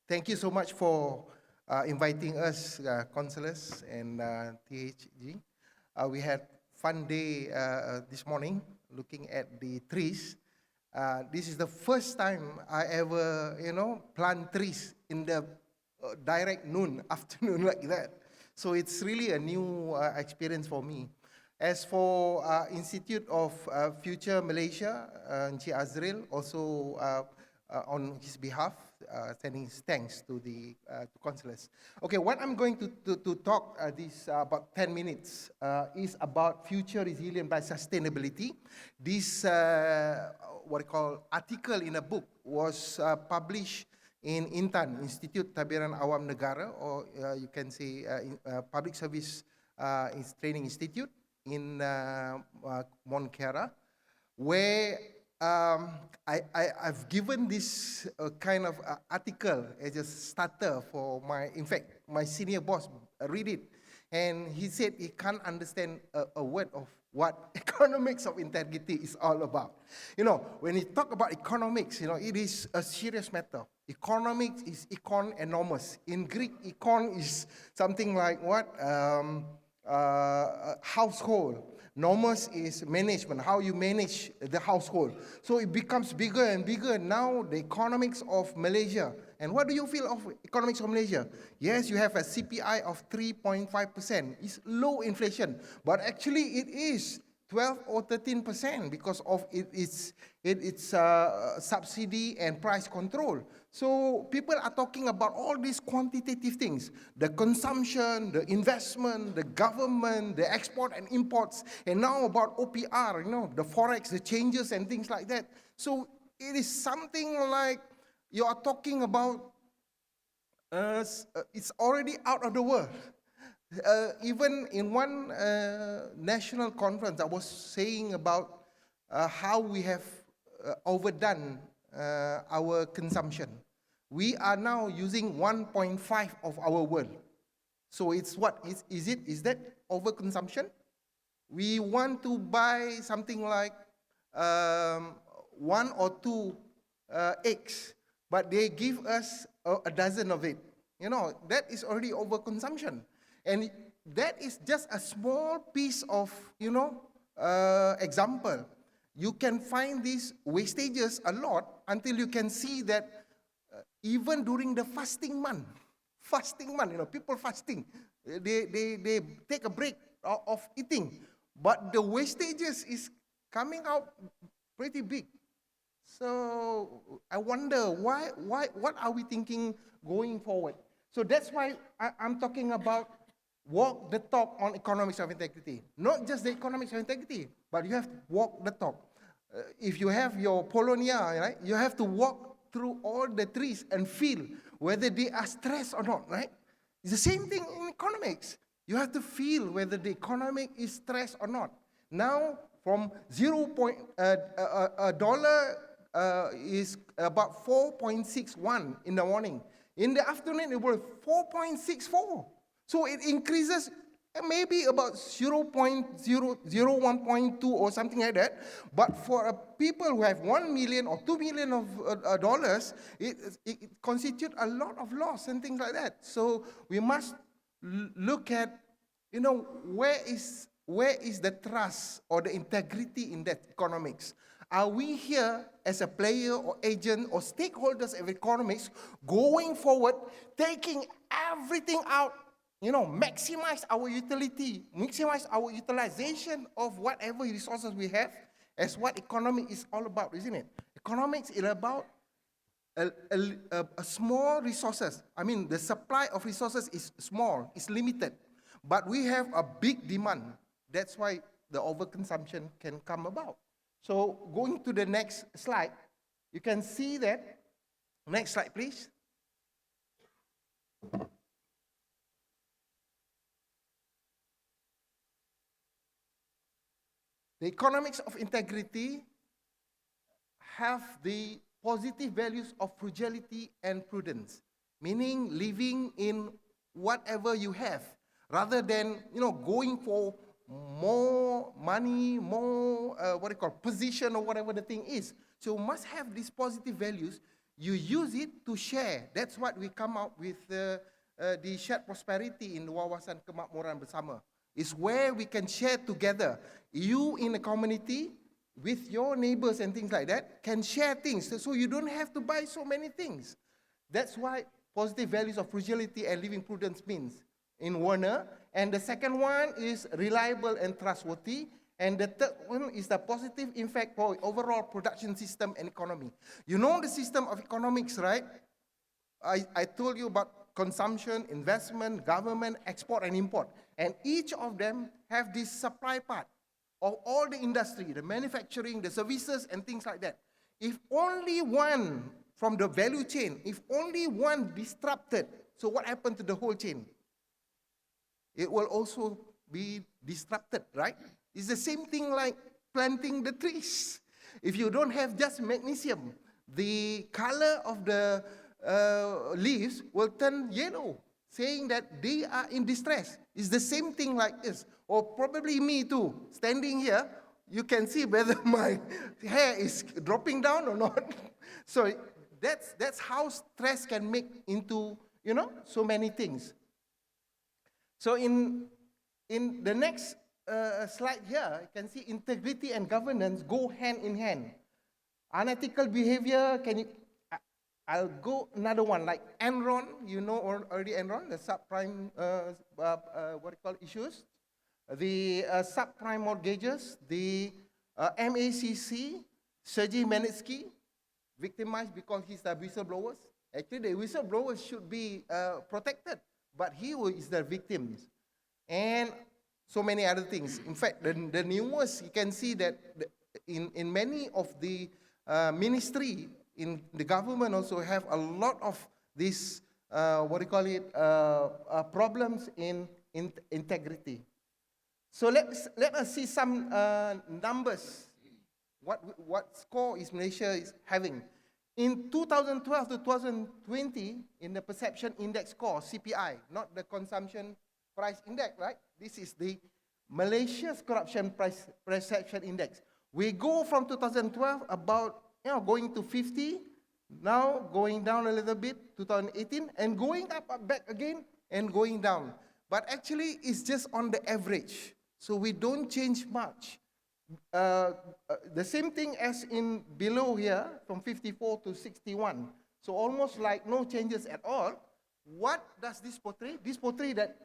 Thank you so much for inviting us, counselors and THG. We had fun day this morning looking at the trees. This is the first time I ever, plant trees in the direct noon, afternoon like that. So it's really a new experience for me. As for Institute of Future Malaysia, Encik Azril, also on his behalf, sending his thanks to the counselors. Okay, what I'm going to talk this about 10 minutes is about future resilient by sustainability. This what I call article in a book was published in Intan, Institute Tabiran Awam Negara, or you can say Public Service Training Institute in Monkera, where I've given this kind of article as a starter for my senior boss read it, and he said he can't understand a word of what economics of integrity is all about. When you talk about economics, it is a serious matter. Economics is econ enormous. In Greek, econ is something like what? Household. Nomos is management, how you manage the household. So it becomes bigger and bigger now, the economics of Malaysia. And what do you feel of economics of Malaysia? Yes, you have a CPI of 3.5%. It's low inflation, but actually it is 12 or 13% because of its subsidy and price control. So people are talking about all these quantitative things, the consumption, the investment, the government, the export and imports, and now about OPR, the forex, the changes and things like that. So it is something like you are talking about, it's already out of the world. Even in one national conference, I was saying about how we have overdone our consumption. We are now using 1.5 of our world. So it's what? Is that overconsumption? We want to buy something like 1 or 2 eggs, but they give us a dozen of it. That is already overconsumption. And that is just a small piece of, example. You can find these wastages a lot until you can see that even during the fasting month, people fasting, they take a break of eating, but the wastages is coming out pretty big. So I wonder what are we thinking going forward? So that's why I'm talking about walk the talk on economics of integrity. Not just the economics of integrity, but you have to walk the talk. If you have your Polonia, right, you have to walk through all the trees and feel whether they are stressed or not, right? It's the same thing in economics. You have to feel whether the economic is stressed or not. Now, from $0 is about 4.61 in the morning. In the afternoon, it was 4.64. So it increases maybe about 0.001.2 or something like that. But for people who have 1 million or 2 million of dollars, it constitutes a lot of loss and things like that. So we must look at, where is the trust or the integrity in that economics? Are we here as a player or agent or stakeholders of economics going forward, taking everything out, maximize our utility, maximize our utilization of whatever resources we have, as what economics is all about, isn't it? Economics is about a small resources. I mean, the supply of resources is small, it's limited, but we have a big demand. That's why the overconsumption can come about. So going to the next slide, you can see that. Next slide, please. The economics of integrity have the positive values of frugality and prudence, meaning living in whatever you have, rather than going for more money, more position or whatever the thing is. So you must have these positive values. you use it to share. That's what we come up with the shared prosperity in Wawasan Kemakmuran Bersama. It's where we can share together. You in a community with your neighbors and things like that can share things, so you don't have to buy so many things. That's why positive values of frugality and living prudence means in Warner. And the second one is reliable and trustworthy. And the third one is the positive impact for overall production system and economy. You know the system of economics, right? I told you about consumption, investment, government, export and import. And each of them have this supply part of all the industry, the manufacturing, the services and things like that. If only one from the value chain, if only one disrupted, so what happened to the whole chain? It will also be disrupted, right? It's the same thing like planting the trees. If you don't have just magnesium, the color of the leaves will turn yellow, saying that they are in distress. It's the same thing like this. Or probably me too, standing here, you can see whether my hair is dropping down or not. So that's how stress can make into, so many things. So in the next slide here, you can see integrity and governance go hand in hand. Unethical behavior, I'll go another one, like Enron, you know already Enron, the subprime, issues, the subprime mortgages, the MACC, Sergei Magnitsky, victimized because he's the whistleblowers. Actually, the whistleblowers should be protected, but he is the victims. And so many other things. In fact, the newest, you can see that in many of the ministry in the government also have a lot of these, problems in integrity. So let us see some numbers. What score is Malaysia is having? In 2012 to 2020, in the perception index score, CPI, not the consumption price index, right? This is the Malaysia's corruption price perception index. We go from 2012 about, going to 50, now going down a little bit, 2018, and going up back again and going down. But actually, it's just on the average. So we don't change much. The same thing as in below here, from 54 to 61. So almost like no changes at all. What does this portray? This portray that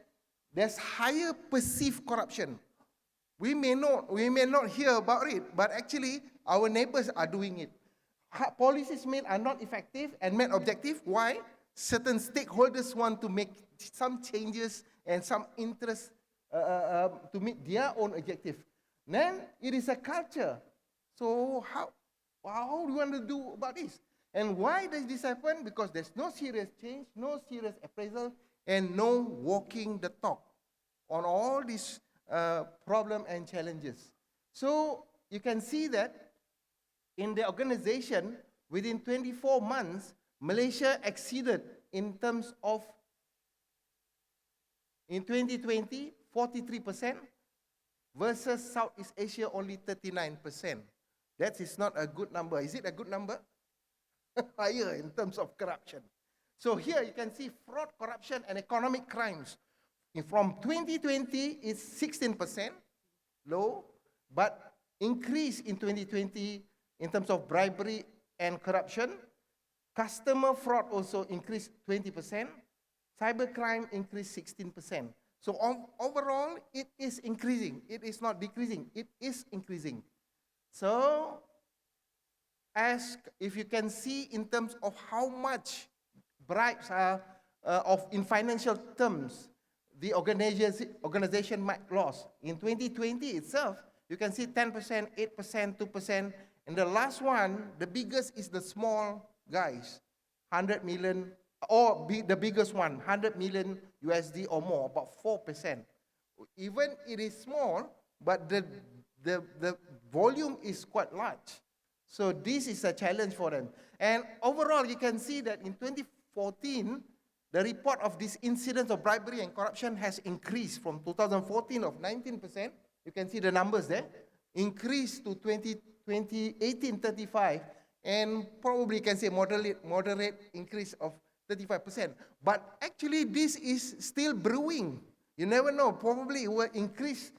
there's higher perceived corruption. We may not hear about it, but actually our neighbors are doing it. Policies made are not effective and met objective. Why? Certain stakeholders want to make some changes and some interest to meet their own objective. Then it is a culture. So how do you want to do about this? And why does this happen? Because there's no serious change, no serious appraisal, and no walking the talk on all these problems and challenges. So you can see that in the organization, within 24 months, Malaysia exceeded in terms of, in 2020, 43%, versus Southeast Asia only 39%. That is not a good number. Is it a good number? Higher in terms of corruption. So here you can see fraud, corruption, and economic crimes. From 2020, it's 16% low, but increase in 2020 in terms of bribery and corruption. Customer fraud also increased 20%. Cybercrime increased 16%. So overall, it is increasing. It is not decreasing. It is increasing. So, if you can see in terms of how much bribes are in financial terms, the organization might lose. In 2020 itself, you can see 10%, 8%, 2%. And the last one, the biggest is the small guys, 100 million, or the biggest one, 100 million USD or more, about 4%. Even it is small, but the volume is quite large. So this is a challenge for them. And overall, you can see that in 2014, the report of this incidence of bribery and corruption has increased from 2014 of 19%. You can see the numbers there. Increased to 2018, 35. and probably can say moderate increase of 35%. But actually, this is still brewing. You never know. Probably it will increase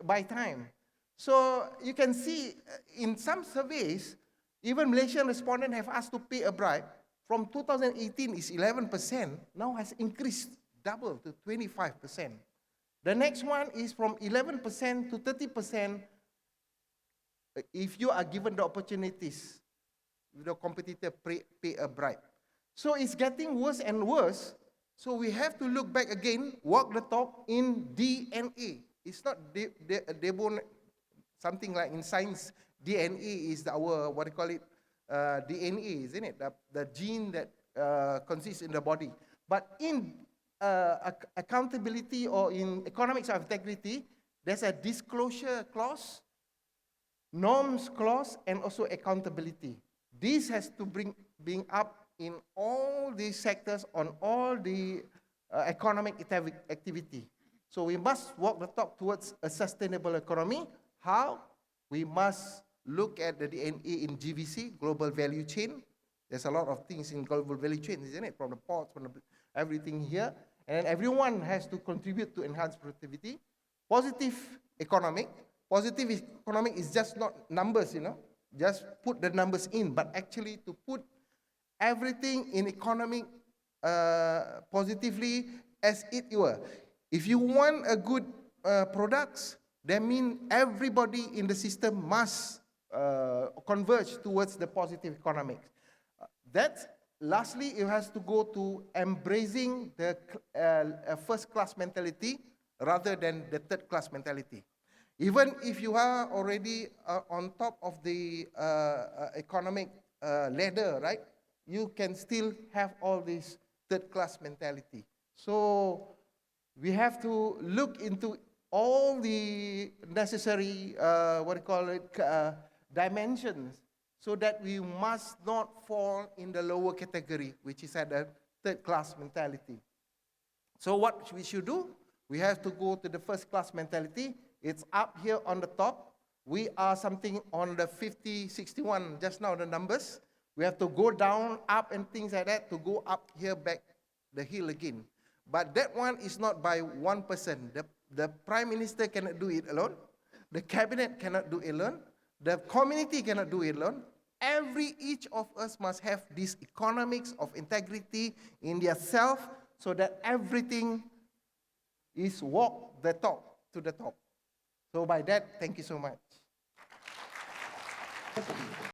by time. So you can see in some surveys, even Malaysian respondents have asked to pay a bribe. From 2018 is 11%, now has increased double to 25%. The next one is from 11% to 30% if you are given the opportunities, the competitor pay a bribe. So it's getting worse and worse. So we have to look back again, walk the talk in DNA. It's not something like in science, DNA is our, what do you call it, DNA, isn't it? The gene that consists in the body. But in accountability or in economics of integrity, there's a disclosure clause, norms clause, and also accountability. This has to being up in all these sectors on all the economic activity. So we must walk the talk towards a sustainable economy. How? We must look at the DNA in GVC, global value chain. There's a lot of things in global value chain, isn't it? From the ports, from everything here. And everyone has to contribute to enhance productivity. Positive economic. Positive economic is just not numbers, just put the numbers in, but actually to put everything in economic positively as it were. If you want a good products, that means everybody in the system must converge towards the positive economics. Lastly, it has to go to embracing the first-class mentality rather than the third-class mentality. Even if you are already on top of the economic ladder, right, you can still have all this third-class mentality. So we have to look into all the necessary, dimensions, so that we must not fall in the lower category, which is at the third-class mentality. So what we should do? We have to go to the first-class mentality. It's up here on the top. We are something on the 50, 61, just now the numbers. We have to go down, up, and things like that to go up here back the hill again. But that one is not by one person. The Prime Minister cannot do it alone. The Cabinet cannot do it alone. The community cannot do it alone. Each of us must have this economics of integrity in their self, so that everything is walk the talk to the top. So by that, thank you so much.